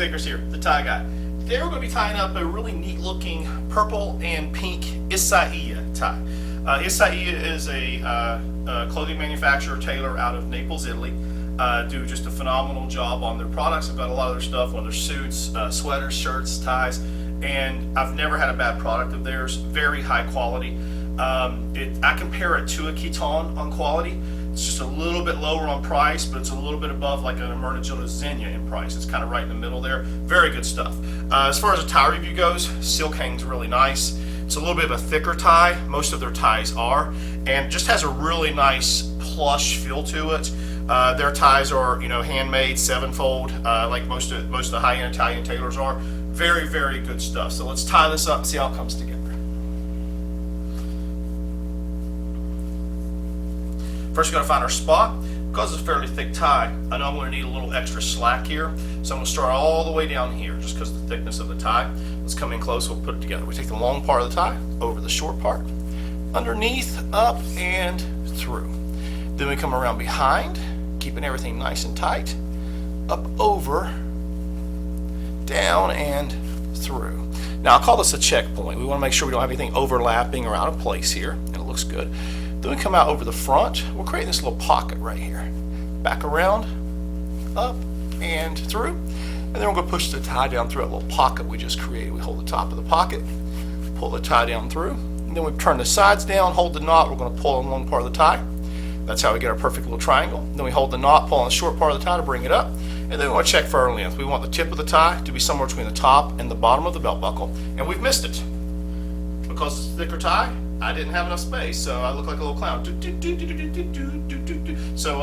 Akers here, the tie guy. Today we're going to be tying up a really neat looking purple and pink Isaia tie. Isaia is a clothing manufacturer, tailor out of Naples, Italy. Do just a phenomenal job on their products. I've got a lot of their stuff, whether suits, sweaters, shirts, ties, and I've never had a bad product of theirs. Very high quality. I compare it to a Kiton on quality. It's just a little bit lower on price, but it's a little bit above like an Zegna in price. It's kind of right in the middle there. Very good stuff. As far as a tie review goes, silk hang's really nice. It's a little bit of a thicker tie. Most of their ties are, and just has a really nice plush feel to it. Their ties are, handmade, 7-fold, like most of the high-end Italian tailors are. Very, very good stuff. So let's tie this up and see how it comes together. First, we're going to find our spot. Because it's a fairly thick tie, I know I'm going to need a little extra slack here. So I'm going to start all the way down here, just because of the thickness of the tie. Let's come in close, we'll put it together. We take the long part of the tie, over the short part, underneath, up, and through. Then we come around behind, keeping everything nice and tight, up, over, down, and through. Now, I'll call this a checkpoint. We want to make sure we don't have anything overlapping or out of place here, and it looks good. Then we come out over the front. We're creating this little pocket right here. Back around, up, and through. And then we're going to push the tie down through that little pocket we just created. We hold the top of the pocket, pull the tie down through, and then we turn the sides down, hold the knot. We're going to pull on one part of the tie. That's how we get our perfect little triangle. Then we hold the knot, pull on the short part of the tie to bring it up. And then we want to check for our length. We want the tip of the tie to be somewhere between the top and the bottom of the belt buckle. And we've missed it. Because it's a thicker tie, I didn't have enough space, so I look like a little clown. So,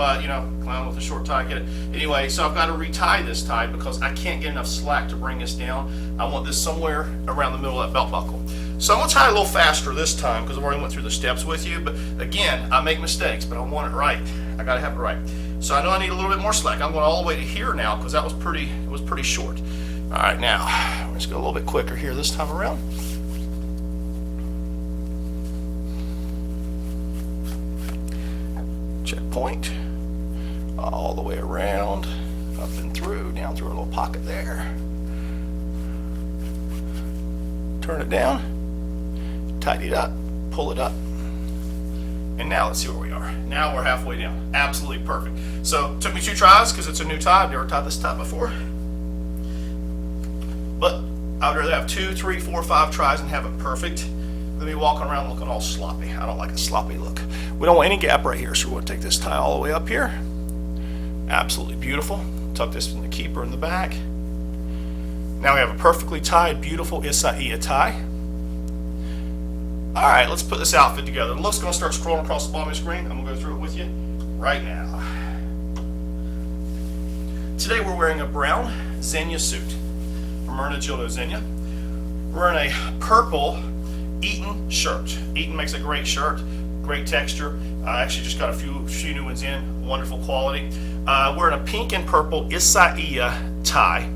clown with a short tie, get it? Anyway, so I've got to retie this tie because I can't get enough slack to bring this down. I want this somewhere around the middle of that belt buckle. So I'm going to tie a little faster this time because I've already went through the steps with you. But again, I make mistakes, but I want it right. I got to have it right. So I know I need a little bit more slack. I'm going all the way to here now because that was pretty short. All right, now, we're just going a little bit quicker here this time around. Checkpoint, all the way around, up and through, down through a little pocket there. Turn it down, tidy it up, pull it up, and now let's see where we are. Now we're halfway down. Absolutely perfect. So it took me 2 tries because it's a new tie. I've never tied this tie before. But I'd rather have 2, 3, 4, 5 tries and have it perfect than me walking around looking all sloppy. I don't like a sloppy look. We don't want any gap right here, so we want to take this tie all the way up here. Absolutely beautiful. Tuck this in the keeper in the back. Now we have a perfectly tied, beautiful Isaia tie. All right, let's put this outfit together. The look's going to start scrolling across the bottom of the screen. I'm going to go through it with you right now. Today we're wearing a brown Zegna suit from Zegna. We're in a purple Eton shirt. Eton makes a great shirt, great texture. I actually just got a few new ones in, wonderful quality. We're in a pink and purple Isaia tie.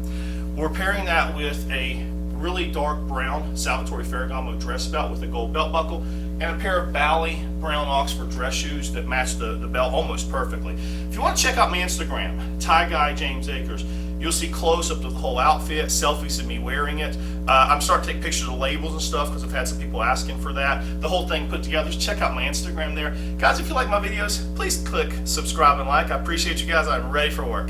We're pairing that with a really dark brown Salvatore Ferragamo dress belt with a gold belt buckle and a pair of Bally brown Oxford dress shoes that match the belt almost perfectly. If you want to check out my Instagram, Tie Guy James Akers, you'll see close-up of the whole outfit, selfies of me wearing it. I'm starting to take pictures of labels and stuff because I've had some people asking for that. The whole thing put together. Just check out my Instagram there. Guys, if you like my videos, please click subscribe and like. I appreciate you guys. I'm ready for work.